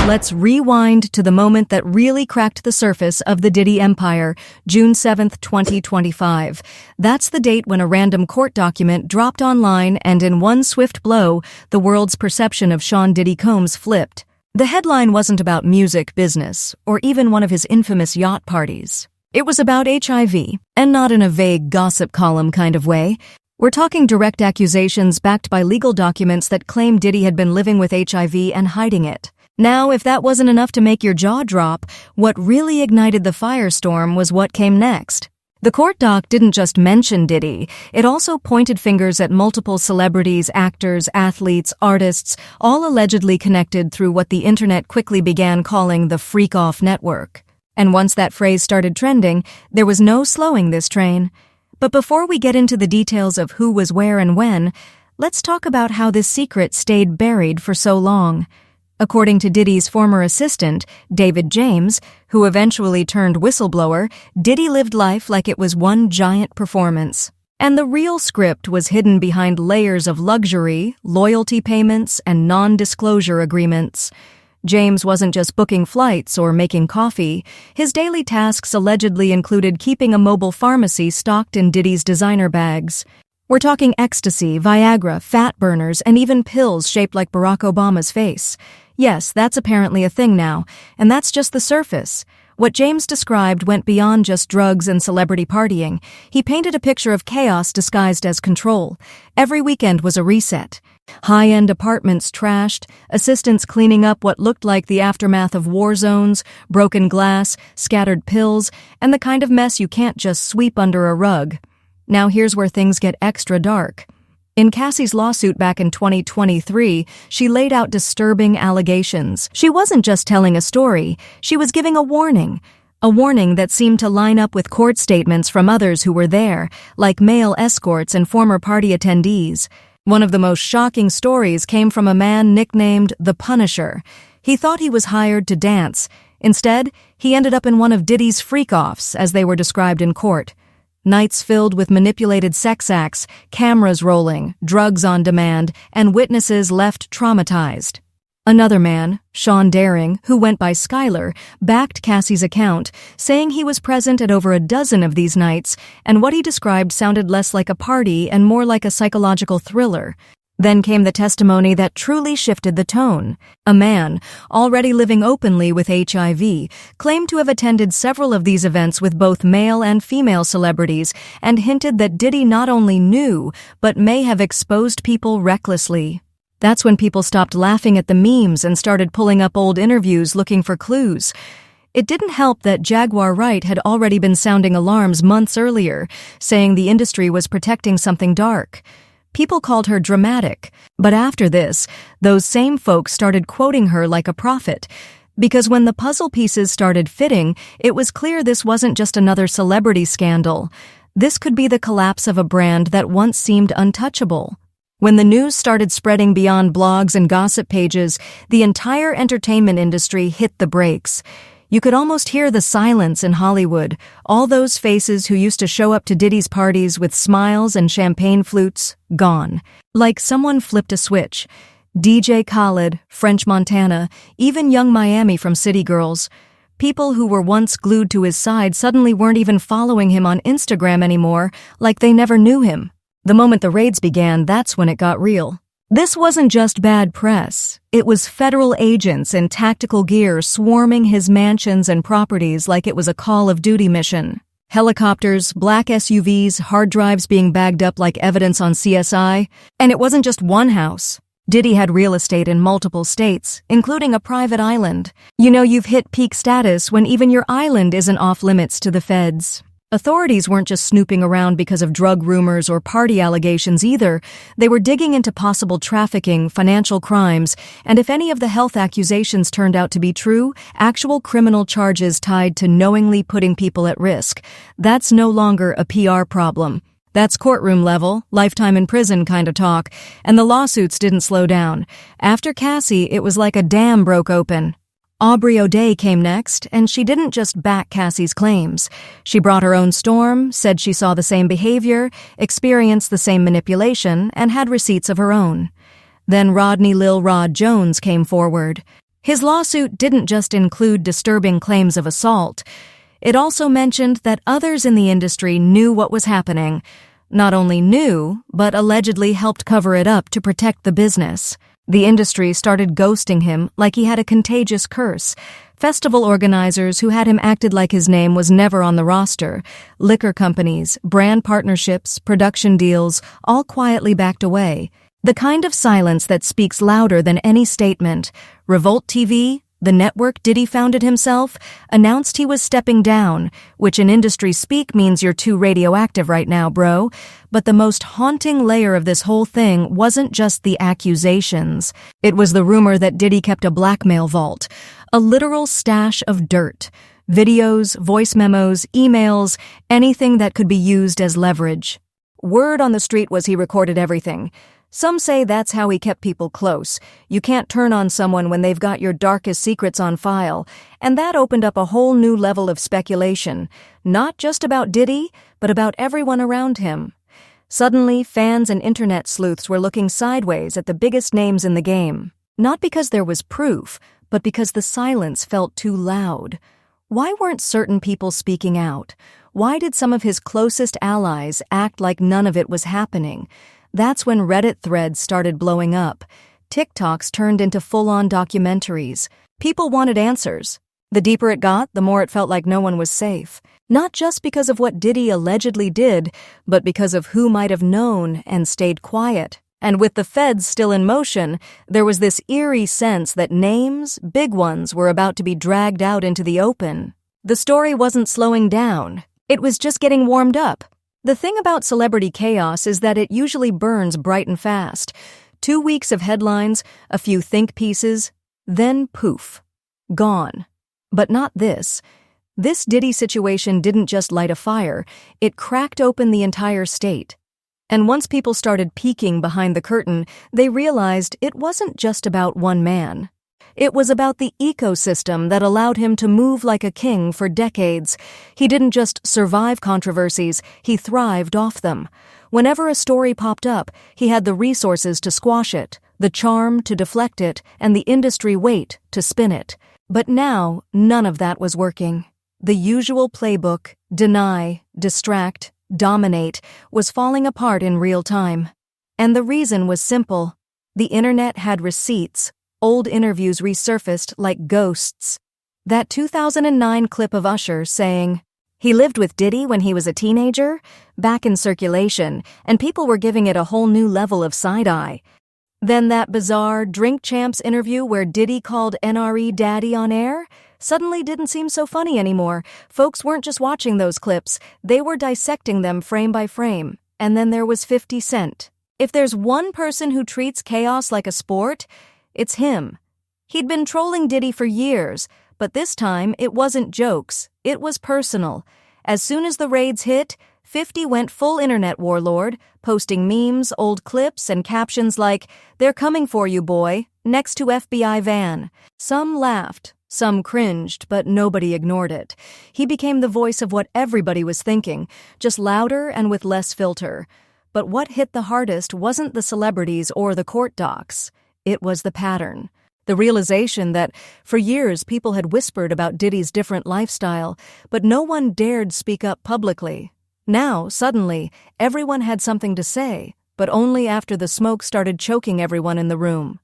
Let's rewind to the moment that really cracked the surface of the Diddy empire, June 7, 2025. That's the date when a random court document dropped online and in one swift blow, the world's perception of Sean Diddy Combs flipped. The headline wasn't about music, business, or even one of his infamous yacht parties. It was about HIV, and not in a vague gossip column kind of way. We're talking direct accusations backed by legal documents that claim Diddy had been living with HIV and hiding it. Now, if that wasn't enough to make your jaw drop, what really ignited the firestorm was what came next. The court doc didn't just mention Diddy, it also pointed fingers at multiple celebrities, actors, athletes, artists, all allegedly connected through what the internet quickly began calling the freakoff network. And once that phrase started trending, there was no slowing this train. But before we get into the details of who was where and when, let's talk about how this secret stayed buried for so long. According to Diddy's former assistant, David James, who eventually turned whistleblower, Diddy lived life like it was one giant performance. And the real script was hidden behind layers of luxury, loyalty payments, and non-disclosure agreements. James wasn't just booking flights or making coffee. His daily tasks allegedly included keeping a mobile pharmacy stocked in Diddy's designer bags. We're talking ecstasy, Viagra, fat burners, and even pills shaped like Barack Obama's face. Yes, that's apparently a thing now, and that's just the surface. What James described went beyond just drugs and celebrity partying. He painted a picture of chaos disguised as control. Every weekend was a reset. High-end apartments trashed, assistants cleaning up what looked like the aftermath of war zones, broken glass, scattered pills, and the kind of mess you can't just sweep under a rug. Now here's where things get extra dark. In Cassie's lawsuit back in 2023, she laid out disturbing allegations. She wasn't just telling a story, she was giving a warning that seemed to line up with court statements from others who were there, like male escorts and former party attendees. One of the most shocking stories came from a man nicknamed the Punisher. He thought he was hired to dance. Instead, he ended up in one of Diddy's freak-offs, as they were described in court. Nights filled with manipulated sex acts, cameras rolling, drugs on demand, and witnesses left traumatized. Another man, Sean Daring, who went by Skylar, backed Cassie's account, saying he was present at over a dozen of these nights, and what he described sounded less like a party and more like a psychological thriller. Then came the testimony that truly shifted the tone. A man, already living openly with HIV, claimed to have attended several of these events with both male and female celebrities and hinted that Diddy not only knew, but may have exposed people recklessly. That's when people stopped laughing at the memes and started pulling up old interviews looking for clues. It didn't help that Jaguar Wright had already been sounding alarms months earlier, saying the industry was protecting something dark. People called her dramatic, but after this, those same folks started quoting her like a prophet. Because when the puzzle pieces started fitting, it was clear this wasn't just another celebrity scandal. This could be the collapse of a brand that once seemed untouchable. When the news started spreading beyond blogs and gossip pages, the entire entertainment industry hit the brakes. You could almost hear the silence in Hollywood, all those faces who used to show up to Diddy's parties with smiles and champagne flutes, gone. Like someone flipped a switch. DJ Khaled, French Montana, even Young Miami from City Girls. People who were once glued to his side suddenly weren't even following him on Instagram anymore, like they never knew him. The moment the raids began, that's when it got real. This wasn't just bad press. It was federal agents in tactical gear swarming his mansions and properties like it was a Call of Duty mission. Helicopters, black SUVs, hard drives being bagged up like evidence on CSI. And it wasn't just one house. Diddy had real estate in multiple states, including a private island. You know you've hit peak status when even your island isn't off limits to the feds. Authorities weren't just snooping around because of drug rumors or party allegations either. They were digging into possible trafficking, financial crimes, and if any of the health accusations turned out to be true, actual criminal charges tied to knowingly putting people at risk. That's no longer a PR problem. That's courtroom level, lifetime in prison kind of talk, and the lawsuits didn't slow down. After Cassie, it was like a dam broke open. Aubrey O'Day came next, and she didn't just back Cassie's claims. She brought her own storm, said she saw the same behavior, experienced the same manipulation, and had receipts of her own. Then Rodney Lil Rod Jones came forward. His lawsuit didn't just include disturbing claims of assault. It also mentioned that others in the industry knew what was happening. Not only knew, but allegedly helped cover it up to protect the business. The industry started ghosting him like he had a contagious curse. Festival organizers who had him acted like his name was never on the roster. Liquor companies, brand partnerships, production deals, all quietly backed away. The kind of silence that speaks louder than any statement. Revolt TV, the network Diddy founded himself, announced he was stepping down, which in industry speak means you're too radioactive right now, bro. But the most haunting layer of this whole thing wasn't just the accusations. It was the rumor that Diddy kept a blackmail vault, a literal stash of dirt. Videos, voice memos, emails, anything that could be used as leverage. Word on the street was he recorded everything. Some say that's how he kept people close. You can't turn on someone when they've got your darkest secrets on file. And that opened up a whole new level of speculation, not just about Diddy, but about everyone around him. Suddenly, fans and internet sleuths were looking sideways at the biggest names in the game. Not because there was proof, but because the silence felt too loud. Why weren't certain people speaking out? Why did some of his closest allies act like none of it was happening? That's when Reddit threads started blowing up. TikToks turned into full-on documentaries. People wanted answers. The deeper it got, the more it felt like no one was safe. Not just because of what Diddy allegedly did, but because of who might have known and stayed quiet. And with the feds still in motion, there was this eerie sense that names, big ones, were about to be dragged out into the open. The story wasn't slowing down. It was just getting warmed up. The thing about celebrity chaos is that it usually burns bright and fast. 2 weeks of headlines, a few think pieces, then poof. Gone. But not this. This Diddy situation didn't just light a fire, it cracked open the entire state. And once people started peeking behind the curtain, they realized it wasn't just about one man. It was about the ecosystem that allowed him to move like a king for decades. He didn't just survive controversies, he thrived off them. Whenever a story popped up, he had the resources to squash it, the charm to deflect it, and the industry weight to spin it. But now, none of that was working. The usual playbook, deny, distract, dominate, was falling apart in real time. And the reason was simple. The internet had receipts. Old interviews resurfaced like ghosts. That 2009 clip of Usher saying, "He lived with Diddy when he was a teenager," back in circulation, and people were giving it a whole new level of side-eye. Then that bizarre Drink Champs interview where Diddy called NRE daddy on air suddenly didn't seem so funny anymore. Folks weren't just watching those clips, they were dissecting them frame by frame. And then there was 50 Cent. If there's one person who treats chaos like a sport, it's him. He'd been trolling Diddy for years, but this time it wasn't jokes, it was personal. As soon as the raids hit, 50 went full internet warlord, posting memes, old clips, and captions like, "They're coming for you, boy," next to FBI van. Some laughed, some cringed, but nobody ignored it. He became the voice of what everybody was thinking, just louder and with less filter. But what hit the hardest wasn't the celebrities or the court docs. It was the pattern. The realization that, for years, people had whispered about Diddy's different lifestyle, but no one dared speak up publicly. Now, suddenly, everyone had something to say, but only after the smoke started choking everyone in the room.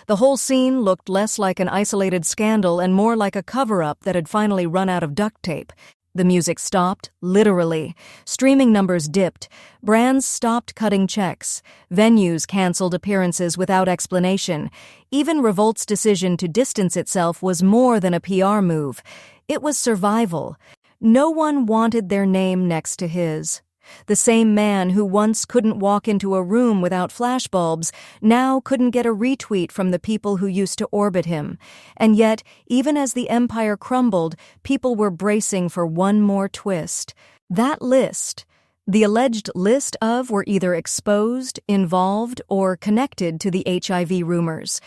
The whole scene looked less like an isolated scandal and more like a cover-up that had finally run out of duct tape. The music stopped, literally. Streaming numbers dipped. Brands stopped cutting checks. Venues canceled appearances without explanation. Even Revolt's decision to distance itself was more than a PR move. It was survival. No one wanted their name next to his. The same man who once couldn't walk into a room without flashbulbs now couldn't get a retweet from the people who used to orbit him. And yet, even as the empire crumbled, people were bracing for one more twist. That list, the alleged list of, were either exposed, involved, or connected to the HIV rumors.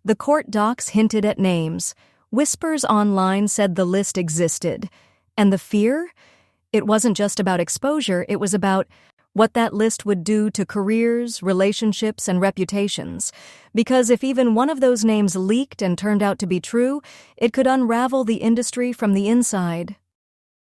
The court docs hinted at names. Whispers online said the list existed. And the fear? It wasn't just about exposure, it was about what that list would do to careers, relationships, and reputations. Because if even one of those names leaked and turned out to be true, it could unravel the industry from the inside.